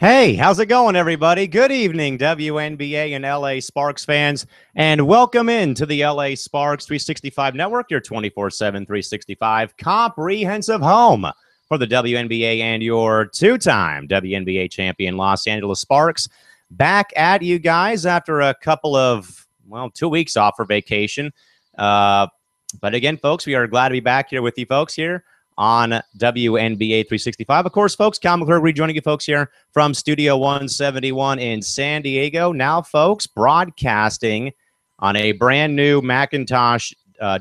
Hey, how's it going, everybody? Good evening, WNBA and LA Sparks fans, and welcome into the LA Sparks 365 Network, your 24/7 365 comprehensive home for the WNBA and your two-time WNBA champion Los Angeles Sparks. Back at you guys after a couple of, 2 weeks off for vacation. But again, folks, we are glad to be back here with you folks here on WNBA 365. Of course, folks, Kyle McClure rejoining you folks here from Studio 171 in San Diego. Now, folks, broadcasting on a brand new Macintosh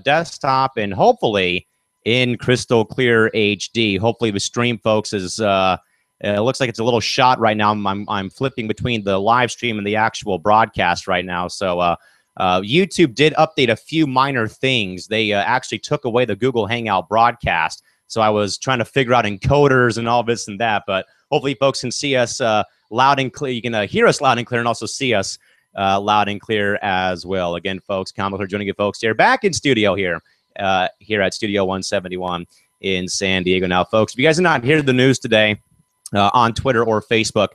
desktop and hopefully in crystal clear HD. Hopefully the stream, folks, is it looks like it's a little shot right now. I'm flipping between the live stream and the actual broadcast right now. So YouTube did update a few minor things. They actually took away the Google Hangout broadcast. So I was trying to figure out encoders and all this and that, but hopefully folks can see us loud and clear. You can hear us loud and clear and also see us loud and clear as well. Again, folks, Commodore joining you folks here back in studio here at Studio 171 in San Diego. Now, folks, if you guys are not hearing the news today on Twitter or Facebook,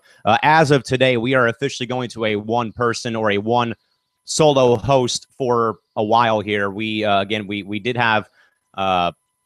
as of today, we are officially going to a one-person or a one solo host for a while here. We did have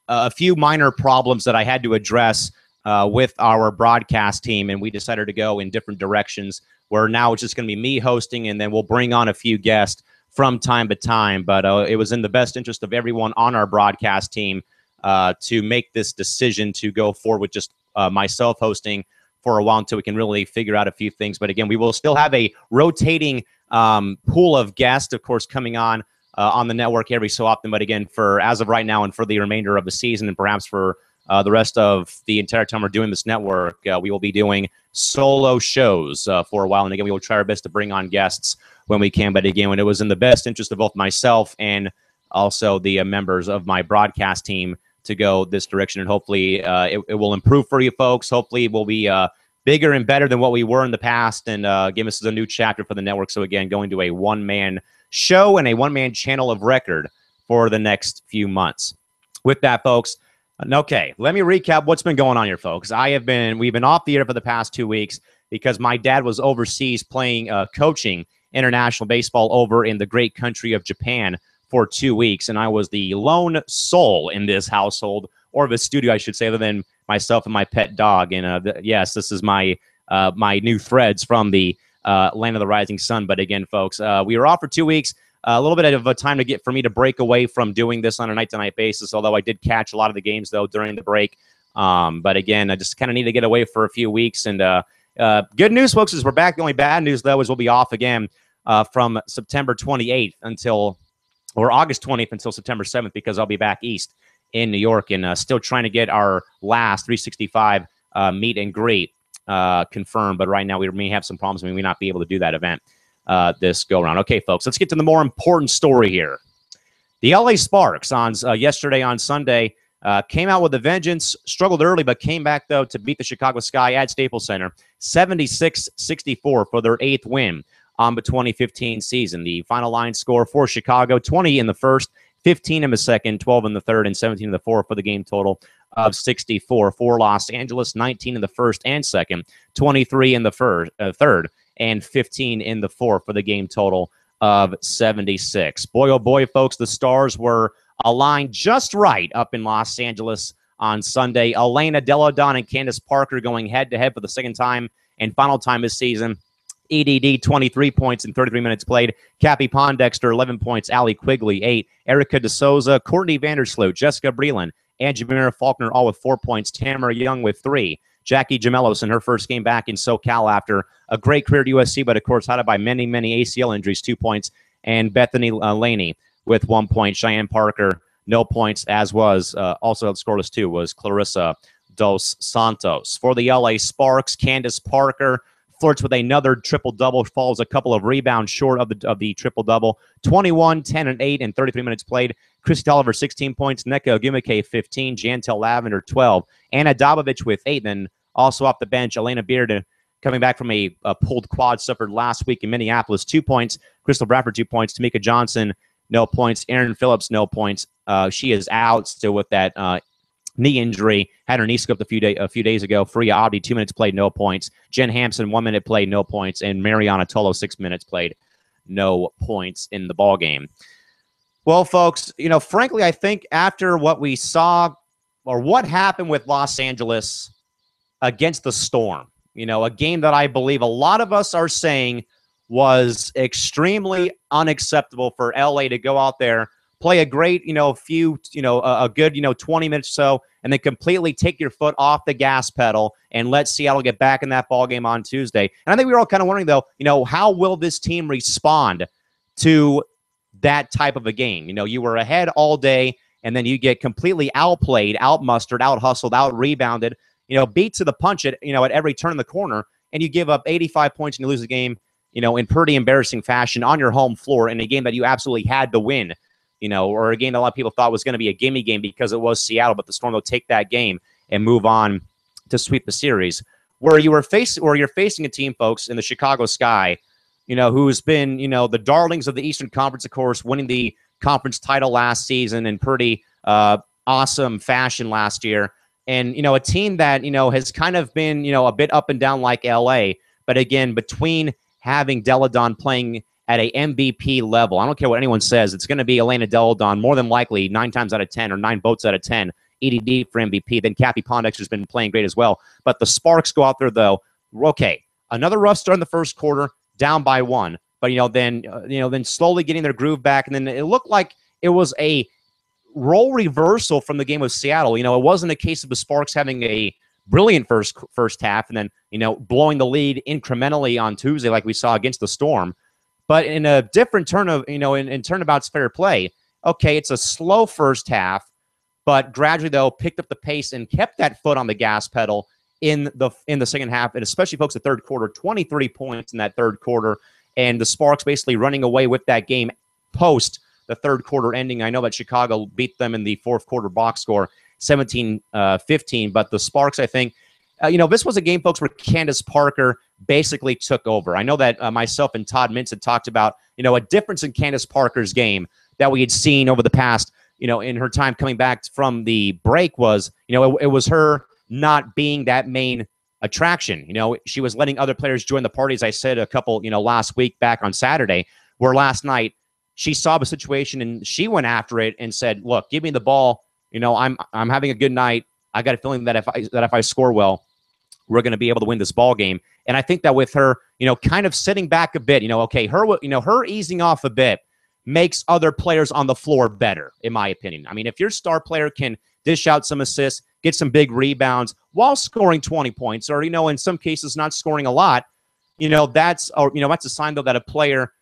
a few minor problems that I had to address with our broadcast team, and we decided to go in different directions where now it's just going to be me hosting, and then we'll bring on a few guests from time to time. But it was in the best interest of everyone on our broadcast team to make this decision to go forward with just myself hosting for a while until we can really figure out a few things. But again, we will still have a rotating pool of guests, of course, coming on the network every so often. But again, for as of right now and for the remainder of the season and perhaps for the rest of the entire time we're doing this network, we will be doing solo shows for a while. And again, we will try our best to bring on guests when we can. But again, when it was in the best interest of both myself and also the members of my broadcast team to go this direction. And hopefully it will improve for you folks. Hopefully it will be bigger and better than what we were in the past and give us a new chapter for the network. So again, going to a one-man show and a one-man channel of record for the next few months. With that, folks, okay, let me recap what's been going on here, folks. We've been off the air for the past 2 weeks because my dad was overseas playing, coaching international baseball over in the great country of Japan for 2 weeks, and I was the lone soul in this household, or the studio, I should say, other than myself and my pet dog. And yes, this is my new threads from the Land of the Rising Sun. But again, folks, we were off for 2 weeks. A little bit of a time for me to break away from doing this on a night-to-night basis, although I did catch a lot of the games, though, during the break. But again, I just kind of need to get away for a few weeks. And good news, folks, is we're back. The only bad news, though, is we'll be off again from September 28th or August 20th until September 7th, because I'll be back east in New York and still trying to get our last 365 meet and greet confirmed. But right now we may have some problems. We may not be able to do that event this go around. Okay, folks, let's get to the more important story here. The LA Sparks on yesterday on Sunday came out with a vengeance, struggled early, but came back, though, to beat the Chicago Sky at Staples Center 76-64 for their 8th win on the 2015 season. The final line score for Chicago, 20 in the first, 15 in the second, 12 in the third, and 17 in the fourth for the game total of 64. For Los Angeles, 19 in the first and second, 23 in the third, and 15 in the fourth for the game total of 76. Boy, oh boy, folks, the stars were aligned just right up in Los Angeles on Sunday. Elena Delle Donne and Candace Parker going head-to-head for the second time and final time this season. EDD, 23 points in 33 minutes played. Cappie Pondexter, 11 points. Allie Quigley, 8. Erica DeSouza, Courtney Vandersloot, Jessica Breland, and Jamira Faulkner, all with 4 points. Tamara Young with 3. Jackie Gemelos in her first game back in SoCal after a great career at USC, but of course highlighted by many, many ACL injuries, 2 points. And Bethany Laney with 1 point. Cheyenne Parker, no points, as was also scoreless too, was Clarissa Dos Santos. For the LA Sparks, Candace Parker flirts with another triple-double, falls a couple of rebounds short of the triple-double. 21, 10, and 8 in 33 minutes played. Chrissy Tolliver, 16 points. Nneka Ogwumike, 15. Jantel Lavender, 12. Anna Dobovich with 8. Then also off the bench, Elena Beard coming back from a pulled quad suffered last week in Minneapolis, 2 points. Crystal Bradford, 2 points. Tamika Johnson, no points. Aaron Phillips, no points. She is out still with that knee injury, had her knee scooped a few days ago. Freya Abdi, 2 minutes played, no points. Jen Hampson, 1 minute played, no points. And Mariana Tolo, 6 minutes played, no points in the ball game. Well, folks, frankly, I think after what we saw or what happened with Los Angeles against the Storm, a game that I believe a lot of us are saying was extremely unacceptable for LA to go out there, play a great, a good, 20 minutes or so, and then completely take your foot off the gas pedal and let Seattle get back in that ball game on Tuesday. And I think we were all kind of wondering, though, how will this team respond to that type of a game? You were ahead all day, and then you get completely outplayed, outmustered, out-hustled, out-rebounded, beat to the punch at every turn in the corner, and you give up 85 points and you lose the game, in pretty embarrassing fashion on your home floor in a game that you absolutely had to win, or a game that a lot of people thought was going to be a gimme game because it was Seattle, but the Storm will take that game and move on to sweep the series. Where you're facing a team, folks, in the Chicago Sky, who's been, the darlings of the Eastern Conference, of course, winning the conference title last season in pretty awesome fashion last year. And, a team that, has kind of been, a bit up and down like LA. But again, between having Delle Donne playing at a MVP level, I don't care what anyone says, it's going to be Elena Delle Donne, more than likely 9 times out of 10 or 9 votes out of 10, EDD for MVP. Then Cappy Pondexter's been playing great as well. But the Sparks go out there, though. Okay, another rough start in the first quarter, down by 1. But, then slowly getting their groove back. And then it looked like it was a role reversal from the game with Seattle. It wasn't a case of the Sparks having a brilliant first half and then, blowing the lead incrementally on Tuesday like we saw against the Storm. But in a different turn of, in turnabout's fair play, okay, it's a slow first half, but gradually, though, picked up the pace and kept that foot on the gas pedal in the second half, and especially, folks, the third quarter, 23 points in that third quarter, and the Sparks basically running away with that game post the third quarter ending. I know that Chicago beat them in the fourth quarter box score, 17-15, but the Sparks, I think, this was a game, folks, where Candace Parker basically took over. I know that myself and Todd Mintz had talked about, a difference in Candace Parker's game that we had seen over the past, in her time coming back from the break was, it was her not being that main attraction. She was letting other players join the party, as I said a couple, last week back on Saturday, where last night she saw the situation and she went after it and said, look, give me the ball. I'm having a good night. I got a feeling that if I score well, we're going to be able to win this ball game. And I think that with her, kind of sitting back a bit, okay, her easing off a bit makes other players on the floor better, in my opinion. I mean, if your star player can dish out some assists, get some big rebounds while scoring 20 points, or, in some cases not scoring a lot, that's a sign, though, that a player,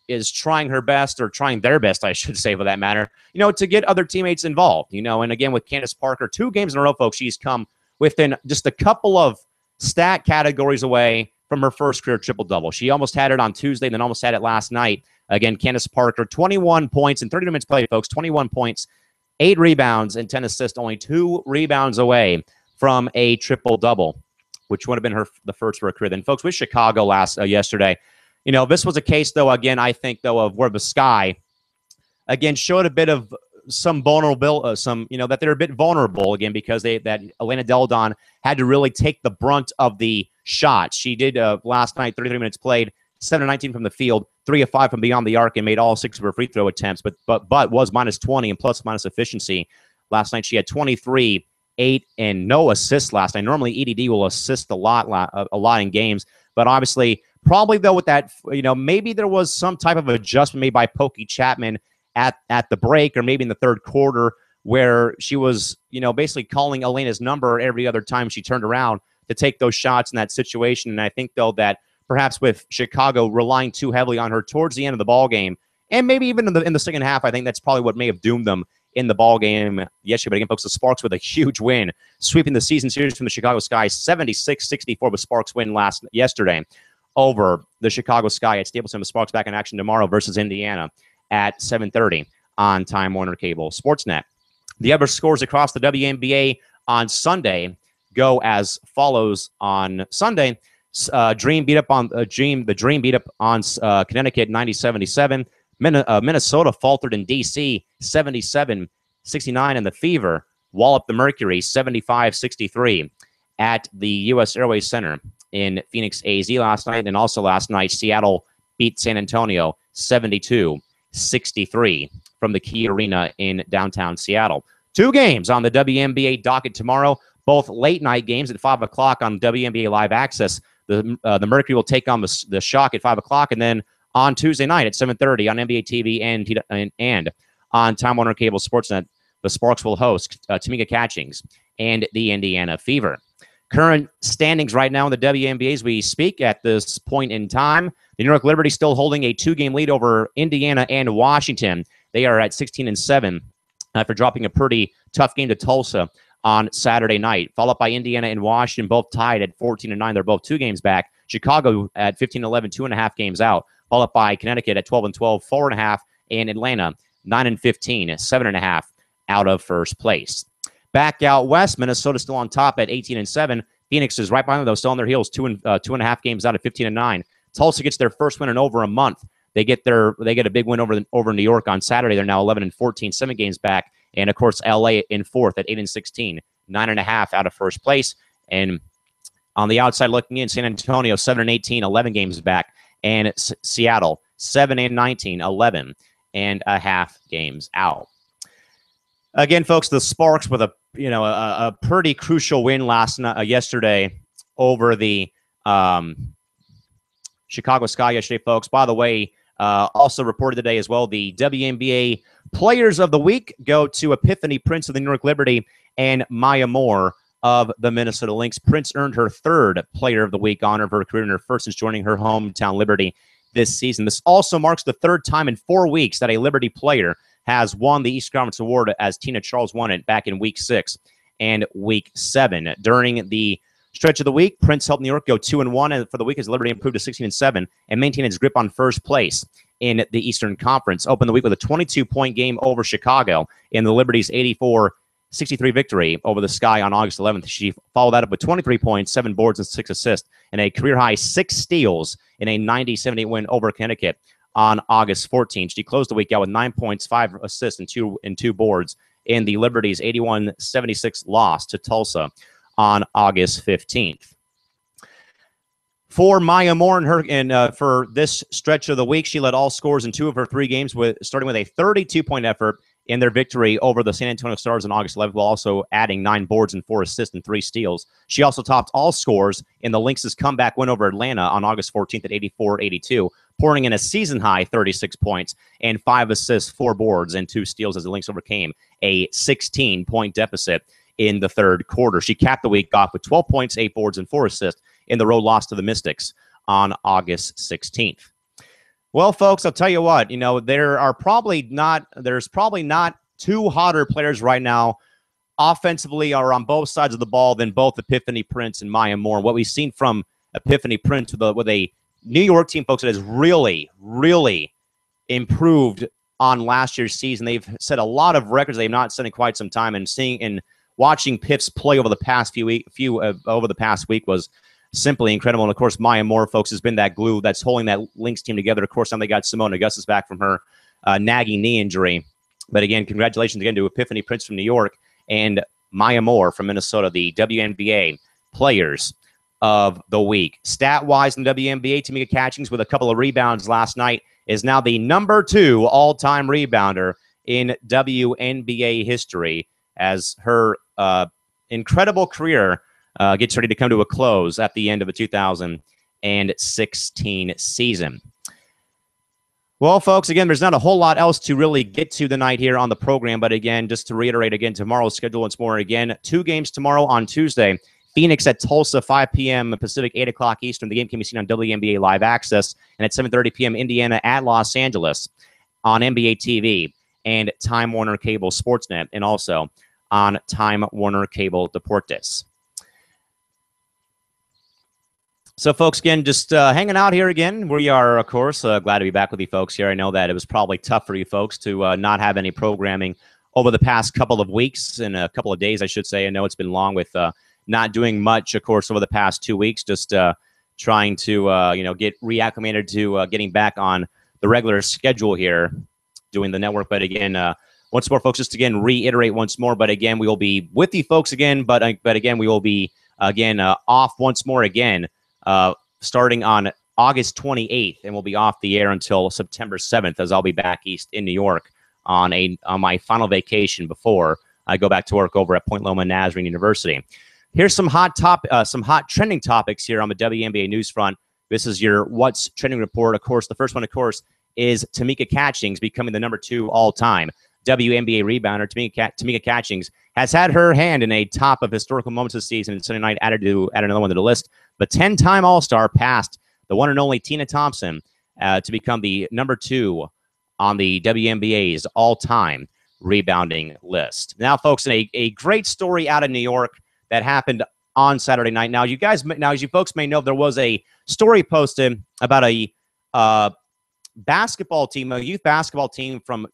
is trying her best, or trying their best, I should say, for that matter, to get other teammates involved, and again, with Candace Parker, 2 games in a row, folks, she's come within just a couple of stat categories away from her first career triple-double. She almost had it on Tuesday, then almost had it last night. Again, Candace Parker, 21 points in 30 minutes played, folks, 21 points, 8 rebounds, and 10 assists, only 2 rebounds away from a triple-double, which would have been the first for her career. Then, folks, with Chicago yesterday, this was a case, though, again, I think, though, of where the Sky, again, showed a bit of some vulnerability, that they're a bit vulnerable, again, because that Elena Delle Donne had to really take the brunt of the shots. She did last night, 33 minutes played, 7 of 19 from the field, 3 of 5 from beyond the arc, and made all 6 of her free throw attempts, but was minus 20 and plus-minus efficiency. Last night, she had 23, 8, and no assists last night. Normally, EDD will assist a lot in games, but obviously, probably, though, with that, maybe there was some type of adjustment made by Pokey Chapman at the break, or maybe in the third quarter, where she was, basically calling Elena's number every other time she turned around to take those shots in that situation. And I think, though, that perhaps with Chicago relying too heavily on her towards the end of the ball game, and maybe even in the second half, I think that's probably what may have doomed them in the ball game yesterday. But again, folks, the Sparks with a huge win, sweeping the season series from the Chicago Sky, 76-64 with Sparks win yesterday over the Chicago Sky at Staples Center. The Sparks back in action tomorrow versus Indiana at 7:30 on Time Warner Cable Sportsnet. The other scores across the WNBA on Sunday go as follows. On Sunday, Dream beat up on Connecticut 90-77. Minnesota faltered in DC 77-69, and the Fever wallop the Mercury 75-63 at the U.S. Airways Center in Phoenix, AZ last night. And also last night, Seattle beat San Antonio 72-63 from the Key Arena in downtown Seattle. 2 games on the WNBA docket tomorrow, both late night games at 5 o'clock on WNBA Live Access. The Mercury will take on the Shock at 5 o'clock, and then on Tuesday night at 7:30 on NBA TV and on Time Warner Cable Sportsnet, the Sparks will host Tamika Catchings and the Indiana Fever. Current standings right now in the WNBA as we speak at this point in time. The New York Liberty still holding a 2-game lead over Indiana and Washington. They are at 16-7 after dropping a pretty tough game to Tulsa on Saturday night, followed by Indiana and Washington, both tied at 14-9. They're both 2 games back. Chicago at 15-11, 2.5 games out, followed by Connecticut at 12-12, 4.5, and Atlanta 9-15, 7.5 out of first place. Back out west, Minnesota still on top at 18-7. Phoenix is right behind them, though, still on their heels, 2.5 games out at 15-9. Tulsa gets their first win in over a month. They get a big win over New York on Saturday. They're now 11-14, 7 games back. And, of course, LA in fourth at 8-16, 9.5 out of first place. And on the outside looking in, San Antonio 7-18, 11 games back. And Seattle 7-19, 11.5 games out. Again, folks, the Sparks with a pretty crucial win yesterday over the Chicago Sky yesterday, folks. By the way, also reported today as well, the WNBA Players of the Week go to Epiphany Prince of the New York Liberty and Maya Moore of the Minnesota Lynx. Prince earned her 3rd Player of the Week honor of her career and her first since joining her hometown Liberty this season. This also marks the 3rd time in 4 weeks that a Liberty player has won the East Conference Award, as Tina Charles won it back in Week 6 and Week 7. During the stretch of the week, Prince helped New York go 2-1, and for the week as Liberty improved to 16-7 and maintained its grip on first place in the Eastern Conference. Opened the week with a 22-point game over Chicago in the Liberty's 84-63 victory over the Sky on August 11th. She followed that up with 23 points, 7 boards, and 6 assists, and a career-high 6 steals in a 90-78 win over Connecticut on August 14th. She closed the week out with 9 points, 5 assists, and two boards in the Liberty's 81-76 loss to Tulsa on August 15th. For Maya Moore for this stretch of the week, she led all scores in 2 of her 3 games, starting with a 32-point effort in their victory over the San Antonio Stars on August 11th, while also adding 9 boards and 4 assists and 3 steals. She also topped all scores in the Lynx's comeback win over Atlanta on August 14th at 84-82, pouring in a season-high 36 points and 5 assists, 4 boards, and 2 steals as the Lynx overcame a 16-point deficit in the 3rd quarter. She capped the week off with 12 points, 8 boards, and 4 assists in the road loss to the Mystics on August 16th. Well, folks, I'll tell you what, there's probably not 2 hotter players right now offensively or on both sides of the ball than both Epiphany Prince and Maya Moore. What we've seen from Epiphany Prince with a New York team, folks, that has really, really improved on last year's season. They've set a lot of records they've not set in quite some time, and watching Piffs play over the past over the past week was simply incredible. And of course, Maya Moore, folks, has been that glue that's holding that Lynx team together. Of course, now they got Simone Augustus back from her nagging knee injury. But again, congratulations again to Epiphany Prince from New York and Maya Moore from Minnesota, the WNBA Players of the Week. Stat-wise in the WNBA, Tamika Catchings with a couple of rebounds last night is now the number 2 all-time rebounder in WNBA history as her incredible career gets ready to come to a close at the end of the 2016 season. Well, folks, again, there's not a whole lot else to really get to tonight here on the program. But again, just to reiterate again, tomorrow's schedule once more. Again, 2 games tomorrow on Tuesday. Phoenix at Tulsa, 5 p.m. Pacific, 8 o'clock Eastern. The game can be seen on WNBA Live Access. And at 7:30 p.m., Indiana at Los Angeles on NBA TV and Time Warner Cable Sportsnet, and also on Time Warner Cable Deportes. So, folks, again, just hanging out here again. We are, of course, glad to be back with you folks here. I know that it was probably tough for you folks to not have any programming over the past couple of weeks and a couple of days, I should say. I know it's been long with not doing much, of course, over the past 2 weeks, just trying to, get reacclimated to getting back on the regular schedule here, doing the network. But again, once more, folks, just again reiterate once more. But again, we will be with you folks again. But again, we will be again off once more again, starting on August 28th, and we'll be off the air until September 7th, as I'll be back east in New York on my final vacation before I go back to work over at Point Loma Nazarene University. Here's some hot trending topics here on the WNBA news front. This is your What's Trending report. Of course, the first one, of course, is Tamika Catchings becoming the number 2 all-time WNBA rebounder. Tamika Catchings has had her hand in a top of historical moments this season, and Sunday night added another one to the list. The 10-time All-Star passed the one and only Tina Thompson to become the number 2 on the WNBA's all-time rebounding list. Now, folks, a great story out of New York that happened on Saturday night. Now, as you folks may know, there was a story posted about a basketball team, a youth basketball team from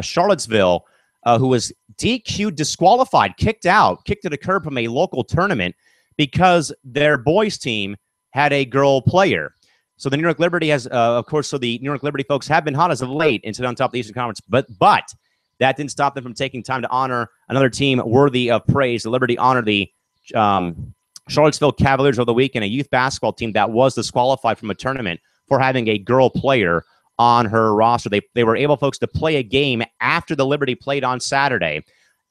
Charlottesville, who was DQ'd, disqualified, kicked to the curb from a local tournament because their boys team had a girl player. So the New York Liberty has, of course, so the New York Liberty folks have been hot as of late and sit on top of the Eastern Conference, but that didn't stop them from taking time to honor another team worthy of praise. The Liberty honored the Charlottesville Cavaliers over the weekend, a youth basketball team that was disqualified from a tournament for having a girl player on her roster. They were able, folks, to play a game after the Liberty played on Saturday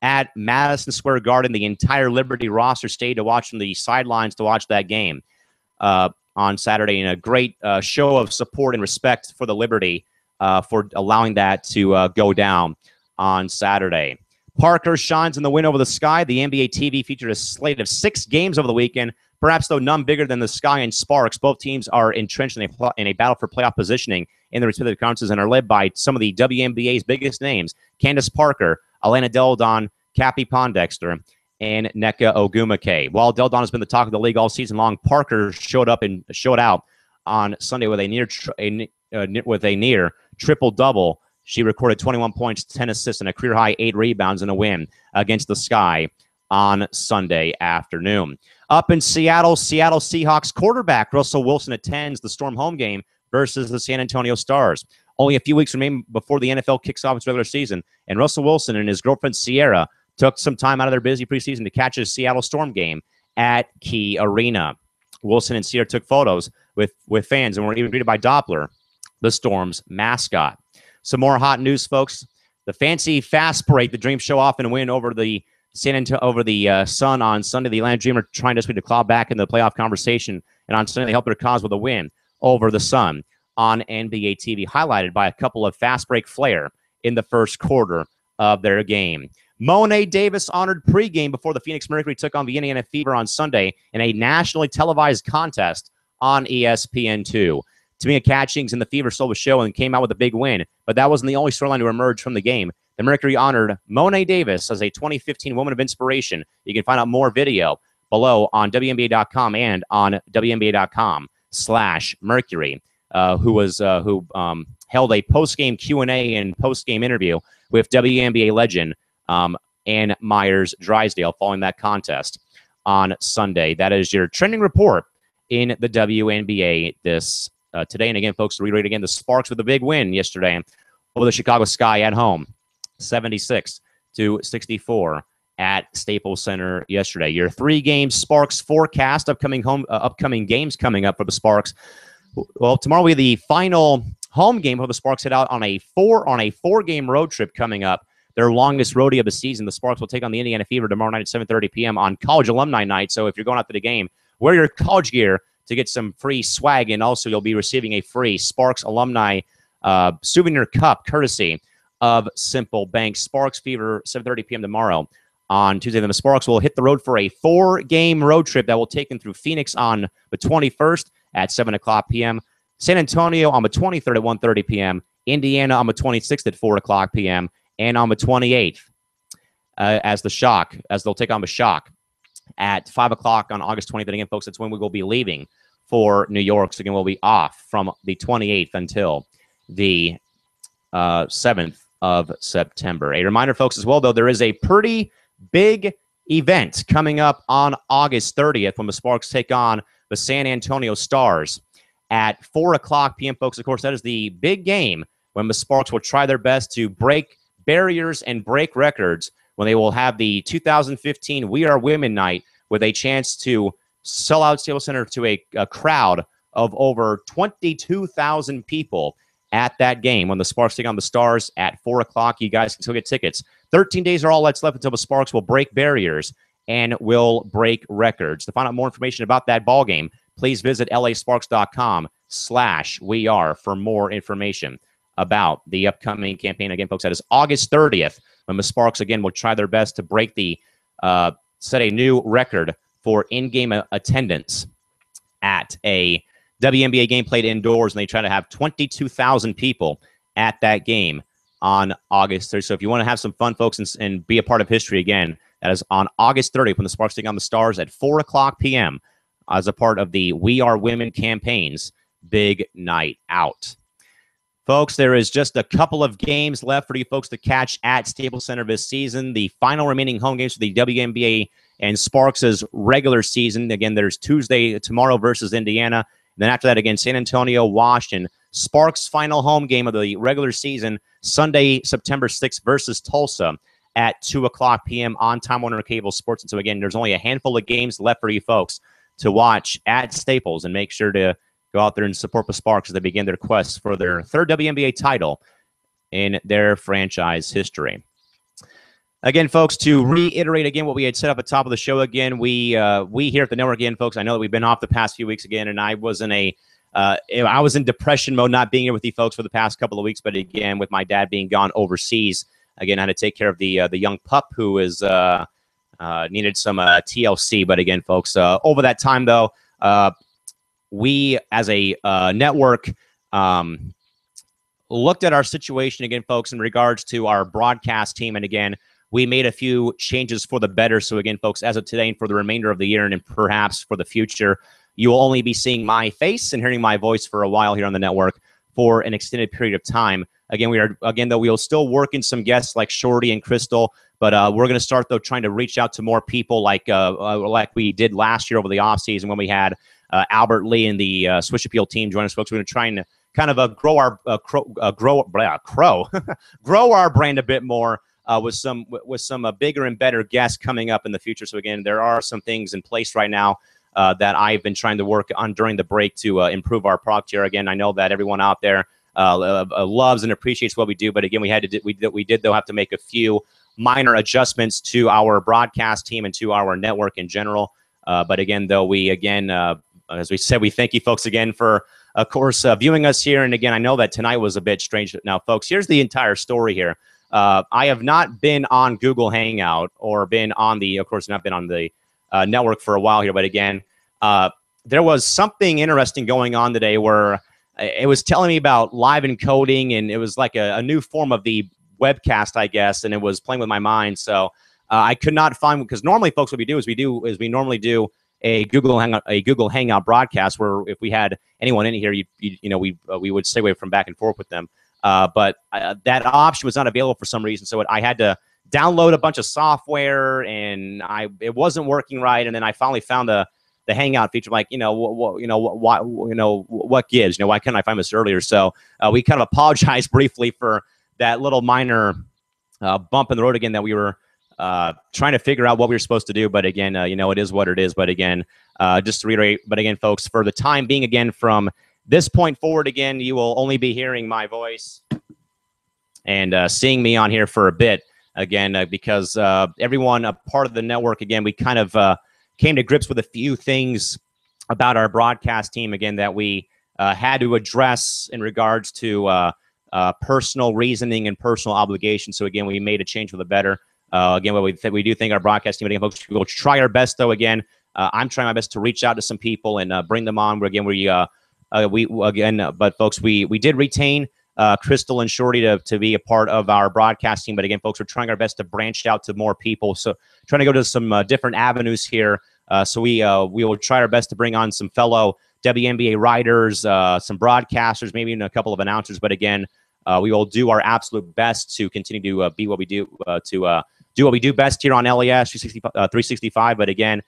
at Madison Square Garden. The entire Liberty roster stayed to watch from the sidelines to watch that game on Saturday, in a great show of support and respect for the Liberty for allowing that to go down on Saturday. Parker shines in the win over the Sky. The NBA TV featured a slate of 6 games over the weekend, perhaps though none bigger than the Sky and Sparks. Both teams are entrenched in a battle for playoff positioning in the respective conferences and are led by some of the WNBA's biggest names: Candace Parker, Elena Deldon, Cappie Pondexter, and Nneka Ogwumike. While Deldon has been the talk of the league all season long, Parker showed out on Sunday with a near triple-double. She recorded 21 points, 10 assists, and a career-high 8 rebounds in a win against the Sky on Sunday afternoon. Up in Seattle Seahawks quarterback Russell Wilson attends the Storm home game versus the San Antonio Stars. Only a few weeks remain before the NFL kicks off its regular season, and Russell Wilson and his girlfriend Sierra took some time out of their busy preseason to catch a Seattle Storm game at Key Arena. Wilson and Sierra took photos with fans and were even greeted by Doppler, the Storm's mascot. Some more hot news, folks. The fancy fast break, the Dream show off and win over the Sun on Sunday. The Atlanta Dream are trying desperately to claw back into the playoff conversation, and on Sunday they helped their cause with a win over the Sun on NBA TV, highlighted by a couple of fast break flair in the first quarter of their game. Monet Davis honored pregame before the Phoenix Mercury took on the Indiana Fever on Sunday in a nationally televised contest on ESPN2. Tamika Catchings and the Fever stole the show and came out with a big win, but that wasn't the only storyline to emerge from the game. The Mercury honored Monet Davis as a 2015 Woman of Inspiration. You can find out more video below on WNBA.com and on WNBA.com/Mercury, who held a post-game Q&A and post-game interview with WNBA legend Ann Myers Drysdale following that contest on Sunday. That is your trending report in the WNBA this today. And again, folks, to reiterate again, the Sparks with a big win yesterday over the Chicago Sky at home, 76-64 at Staples Center yesterday. Your 3-game Sparks forecast, upcoming games coming up for the Sparks. Well, tomorrow will be the final home game for the Sparks. Head out on a 4-game road trip coming up. Their longest roadie of the season. The Sparks will take on the Indiana Fever tomorrow night at 7:30 p.m. on College Alumni Night. So if you're going out to the game, wear your college gear to get some free swag, and also you'll be receiving a free Sparks Alumni souvenir cup courtesy of Simple Bank. Sparks Fever, 7:30 p.m. tomorrow on Tuesday. Then the Sparks will hit the road for a 4-game road trip that will take them through Phoenix on the 21st at 7 o'clock p.m., San Antonio on the 23rd at 1:30 p.m., Indiana on the 26th at 4 o'clock p.m., and on the 28th as they'll take on the Shock at 5 o'clock on August 20th. And again, folks, that's when we will be leaving for New York. So again, we'll be off from the 28th until the 7th of September. A reminder, folks, as well, though, there is a pretty big event coming up on August 30th when the Sparks take on the San Antonio Stars at 4 o'clock p.m., folks. Of course, that is the big game when the Sparks will try their best to break barriers and break records when they will have the 2015 We Are Women Night with a chance to sell out Staples Center to a crowd of over 22,000 people at that game when the Sparks take on the Stars at 4 o'clock. You guys can still get tickets. 13 days are all that's left until the Sparks will break barriers and will break records. To find out more information about that ball game, please visit lasparks.com/weare for more information about the upcoming campaign. Again, folks, that is August 30th, when the Sparks, again, will try their best to break set a new record for in-game attendance at a WNBA game played indoors, and they try to have 22,000 people at that game on August 30th. So if you want to have some fun, folks, and be a part of history, again, that is on August 30th when the Sparks take on the Stars at 4 o'clock p.m. as a part of the We Are Women campaign's Big Night Out. Folks, there is just a couple of games left for you folks to catch at Staples Center this season. The final remaining home games for the WNBA and Sparks' regular season. Again, there's Tuesday, tomorrow versus Indiana. Then after that, again, San Antonio, Washington. Sparks' final home game of the regular season, Sunday, September 6th versus Tulsa at 2 o'clock p.m. on Time Warner Cable Sports. And so, again, there's only a handful of games left for you folks to watch at Staples, and make sure to go out there and support the Sparks as they begin their quest for their third WNBA title in their franchise history. Again, folks, to reiterate again what we had said up at the top of the show again, we here at the network again, folks, I know that we've been off the past few weeks again, and I was in depression mode not being here with you folks for the past couple of weeks, but again, with my dad being gone overseas, again, I had to take care of the young pup who is needed some TLC. But again, folks, over that time, though, we as a network looked at our situation again, folks, in regards to our broadcast team. And again, we made a few changes for the better. So again, folks, as of today and for the remainder of the year and perhaps for the future, you will only be seeing my face and hearing my voice for a while here on the network for an extended period of time. Again, though we'll still work in some guests like Shorty and Crystal, but we're going to start, though, trying to reach out to more people like we did last year over the offseason when we had Albert Lee and the Swish Appeal team join us, folks. We're going to try and kind of grow our grow our brand a bit more with some bigger and better guests coming up in the future. So again, there are some things in place right now that I've been trying to work on during the break to improve our product here. Again, I know that everyone out there loves and appreciates what we do, but again, we did though have to make a few minor adjustments to our broadcast team and to our network in general. But again, though, as we said, we thank you folks again for, of course, viewing us here. And again, I know that tonight was a bit strange. Now, folks, here's the entire story here. I have not been on Google Hangout or been on not been on the network for a while here. But again, there was something interesting going on today where it was telling me about live encoding, and it was like a new form of the webcast, I guess, and it was playing with my mind. So I could not find, because normally, folks, what we do is we normally do a Google Hangout broadcast where if we had anyone in here, we would stay away from back and forth with them. But that option was not available for some reason, so I had to download a bunch of software, and it wasn't working right. And then I finally found the Hangout feature. Like, what gives? Why couldn't I find this earlier? So we kind of apologized briefly for that little minor bump in the road again that we were trying to figure out what we were supposed to do. But again, it is what it is. But again, just to reiterate, but again, folks, for the time being, again, from this point forward, again, you will only be hearing my voice and seeing me on here for a bit, again, because everyone, a part of the network, again, we kind of came to grips with a few things about our broadcast team, again, that we had to address in regards to personal reasoning and personal obligations. So again, we made a change for the better. Again, we do think our broadcast team, again, folks, we'll try our best, though. Again, I'm trying my best to reach out to some people and bring them on. But folks, we did retain Crystal and Shorty to be a part of our broadcast team. But again, folks, we're trying our best to branch out to more people. So trying to go to some different avenues here. So we will try our best to bring on some fellow WNBA writers, some broadcasters, maybe even a couple of announcers. But again, we will do our absolute best to continue to be what we do, do what we do best here on LES 365. But again,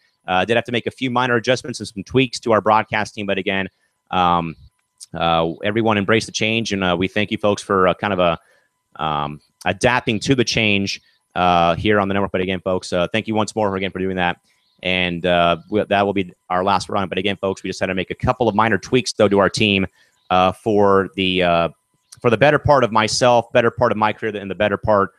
did have to make a few minor adjustments and some tweaks to our broadcast team. But again, everyone embrace the change, and we thank you folks for kind of adapting to the change here on the network. But again, folks, thank you once more for doing that. And that will be our last run. But again, folks, we just had to make a couple of minor tweaks, though, to our team for the better part of myself, better part of my career, and the better part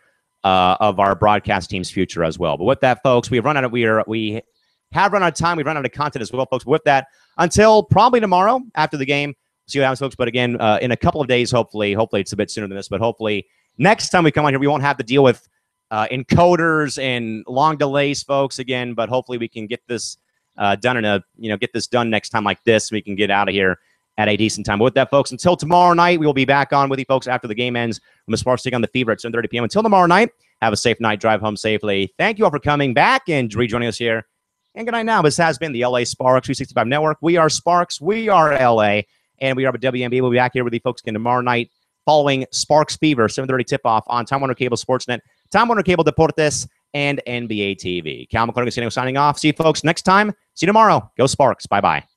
of our broadcast team's future as well. But with that, folks, we have run out of time. We've run out of content as well, folks. With that, until probably tomorrow after the game, see what happens, folks. But again, in a couple of days, hopefully it's a bit sooner than this, but hopefully next time we come on here, we won't have to deal with encoders and long delays, folks, again. But hopefully we can get this done get this done next time like this. So we can get out of here at a decent time. But with that, folks, until tomorrow night, we will be back on with you, folks, after the game ends. When the Sparks take on the Fever at 7:30 p.m. Until tomorrow night, have a safe night. Drive home safely. Thank you all for coming back and rejoining us here. And good night now. This has been the LA Sparks 365 Network. We are Sparks. We are LA. And we are with Wnba. We'll be back here with you folks again tomorrow night following Sparks Fever, 7:30 tip-off on Time Warner Cable Sportsnet, Time Warner Cable Deportes, and NBA TV. Cal McClurgan signing off. See you folks next time. See you tomorrow. Go Sparks. Bye-bye.